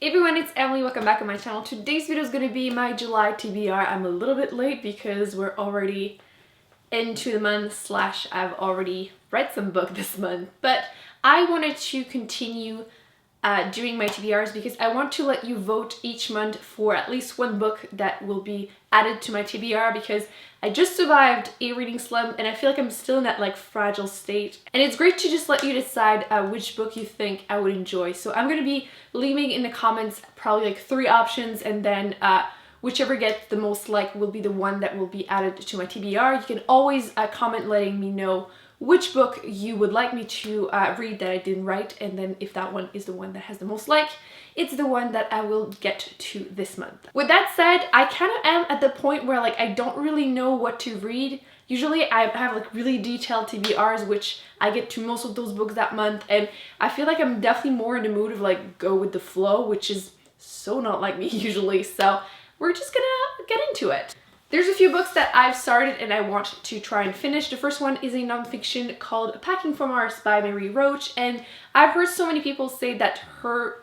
Hey everyone, it's Emily. Welcome back on my channel. Today's video is going to be my July TBR. I'm a little bit late because we're already into the month / I've already read some book this month. But I wanted to continue doing my TBRs because I want to let you vote each month for at least one book that will be added to my TBR because I just survived a reading slump and I feel like I'm still in that like fragile state. And it's great to just let you decide which book you think I would enjoy. So I'm going to be leaving in the comments probably like 3 options, and then whichever gets the most like will be the one that will be added to my TBR. You can always comment letting me know which book you would like me to read that I didn't write, and then if that one is the one that has the most like, it's the one that I will get to this month. With that said, I kind of am at the point where like I don't really know what to read. Usually I have like really detailed TBRs, which I get to most of those books that month, and I feel like I'm definitely more in the mood of like go with the flow, which is so not like me usually. So we're just gonna get into it. There's a few books that I've started and I want to try and finish. The first one is a nonfiction called Packing for Mars by Mary Roach, and I've heard so many people say that her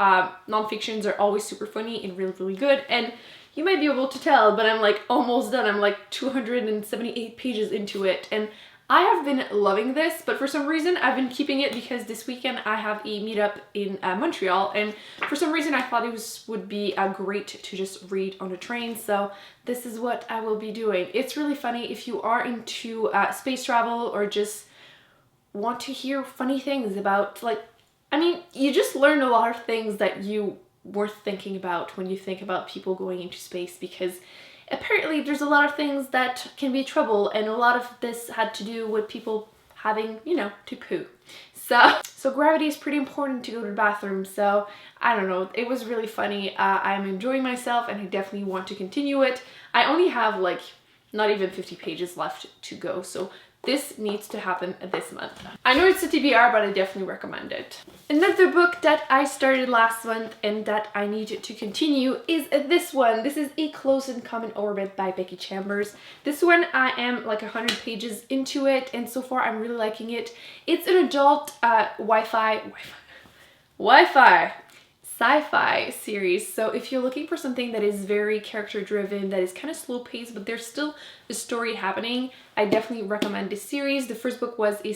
nonfictions are always super funny and really, really good, and you might be able to tell, but I'm like almost done. I'm like 278 pages into it, and I have been loving this, but for some reason I've been keeping it because this weekend I have a meetup in Montreal, and for some reason I thought it would be great to just read on the train, so this is what I will be doing. It's really funny if you are into space travel or just want to hear funny things about, like, I mean, you just learn a lot of things that you weren't thinking about when you think about people going into space, because apparently there's a lot of things that can be trouble, and a lot of this had to do with people having, you know, to poo. So gravity is pretty important to go to the bathroom, so I don't know, it was really funny. I'm enjoying myself and I definitely want to continue it. I only have like not even 50 pages left to go, so this needs to happen this month. I know it's a TBR, but I definitely recommend it. Another book that I started last month and that I need to continue is this one. This is A Close and Common Orbit by Becky Chambers. This one I am like 100 pages into it, and so far I'm really liking it. It's an adult sci-fi series, so if you're looking for something that is very character driven, that is kind of slow paced, but there's still a story happening, I definitely recommend this series. The first book was A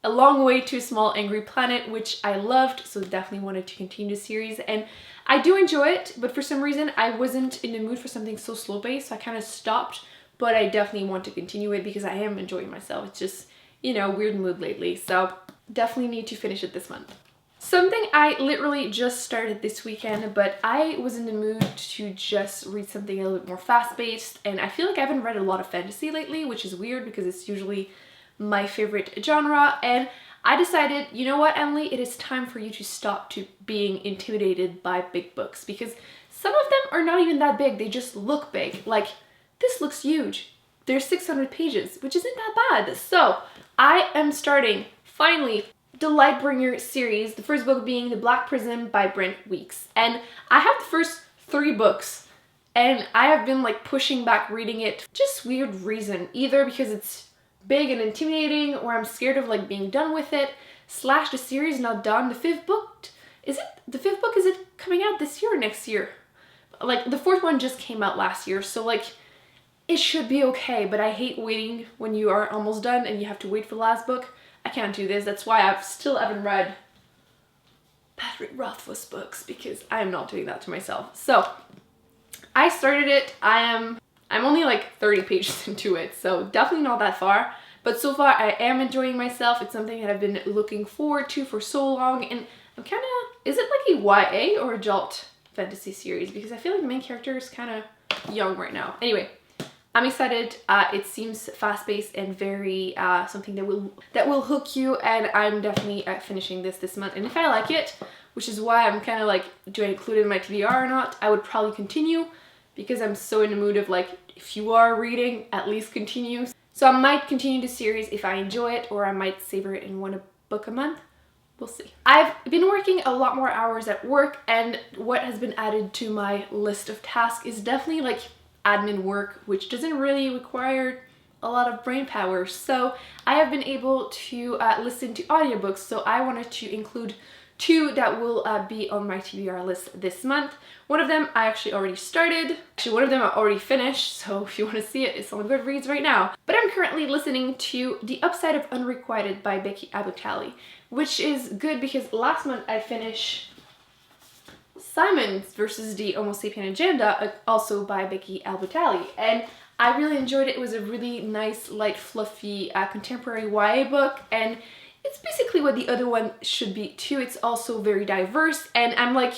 Long Way to a Small Angry Planet, which I loved, so definitely wanted to continue the series, and I do enjoy it, but for some reason I wasn't in the mood for something so slow paced, so I kind of stopped, but I definitely want to continue it because I am enjoying myself. It's just, you know, weird mood lately, so definitely need to finish it this month. Something I literally just started this weekend, but I was in the mood to just read something a little bit more fast-paced, and I feel like I haven't read a lot of fantasy lately, which is weird because it's usually my favorite genre, and I decided, you know what, Emily, it is time for you to stop being intimidated by big books, because some of them are not even that big, they just look big. Like, this looks huge. There's 600 pages, which isn't that bad. So I am starting, finally, the Lightbringer series, the first book being The Black Prism by Brent Weeks. And I have the first 3 books, and I have been like pushing back reading it, just weird reason, either because it's big and intimidating, or I'm scared of like being done with it, / the series not done. The 5th book, is it coming out this year or next year? Like the 4th one just came out last year, so like it should be okay, but I hate waiting when you are almost done and you have to wait for the last book. I can't do this. That's why I still haven't read Patrick Rothfuss books, because I am not doing that to myself. So I started it. I'm only like 30 pages into it, so definitely not that far. But so far I am enjoying myself. It's something that I've been looking forward to for so long, and I'm kind of, is it like a YA or adult fantasy series? Because I feel like the main character is kind of young right now. Anyway, I'm excited. It seems fast-paced and very something that will hook you, and I'm definitely finishing this month. And if I like it, which is why I'm kind of like, do I include it in my TBR or not? I would probably continue, because I'm so in the mood of like, if you are reading, at least continue. So I might continue the series if I enjoy it, or I might savor it in one book a month. We'll see. I've been working a lot more hours at work, and what has been added to my list of tasks is definitely like admin work, which doesn't really require a lot of brain power. So I have been able to listen to audiobooks, so I wanted to include two that will be on my TBR list this month. One of them I actually already started. Actually, one of them I already finished, so if you want to see it, it's on Goodreads right now. But I'm currently listening to The Upside of Unrequited by Becky Abutali, which is good because last month I finished Simons versus the Homo sapien Agenda, also by Becky Abutali, and I really enjoyed it. It was a really nice, light, fluffy, contemporary YA book, and it's basically what the other one should be too. It's also very diverse, and I'm like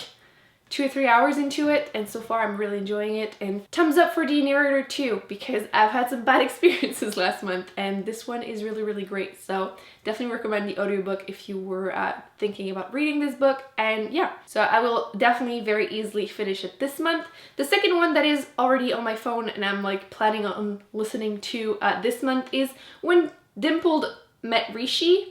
2 or 3 hours into it, and so far I'm really enjoying it. And thumbs up for the narrator too, because I've had some bad experiences last month, and this one is really, really great. So definitely recommend the audiobook if you were thinking about reading this book. And yeah, so I will definitely very easily finish it this month. The second one that is already on my phone and I'm like planning on listening to this month is When Dimpled Met Rishi.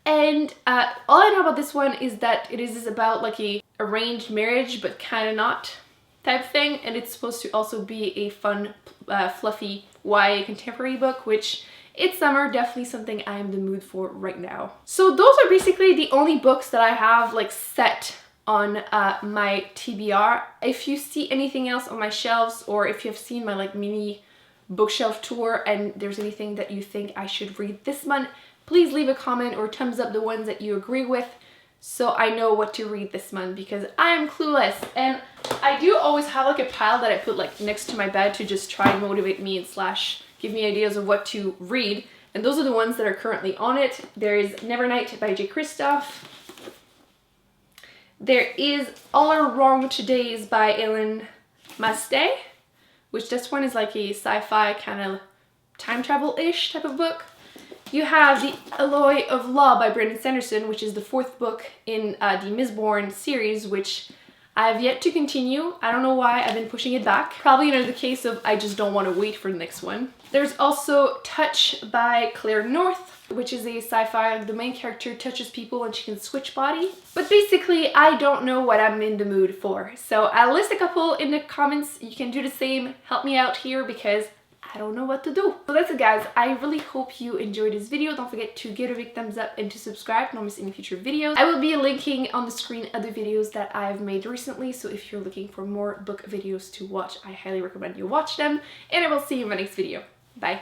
And all I know about this one is that it is about like a arranged marriage but kind of not type thing, and it's supposed to also be a fun fluffy YA contemporary book, which it's summer, definitely something I am in the mood for right now. So those are basically the only books that I have like set on my TBR. If you see anything else on my shelves, or if you have seen my like mini bookshelf tour and there's anything that you think I should read this month, please leave a comment or thumbs up the ones that you agree with, so I know what to read this month, because I am clueless. And I do always have like a pile that I put like next to my bed to just try and motivate me and slash give me ideas of what to read. And those are the ones that are currently on it. There is Nevernight by J. Kristoff. There is All Are Wrong Todays by Ellen Mastey, which this one is like a sci-fi kind of time travel-ish type of book. You have The Alloy of Law by Brandon Sanderson, which is the 4th book in the Mistborn series, which I have yet to continue. I don't know why I've been pushing it back. Probably another case of I just don't want to wait for the next one. There's also Touch by Claire North, which is a sci-fi. The main character touches people and she can switch body. But basically, I don't know what I'm in the mood for. So I'll list a couple in the comments. You can do the same. Help me out here because I don't know what to do. So that's it, guys. I really hope you enjoyed this video. Don't forget to give it a big thumbs up and to subscribe. Don't miss any future videos. I will be linking on the screen other videos that I've made recently. So if you're looking for more book videos to watch, I highly recommend you watch them. And I will see you in my next video. Bye.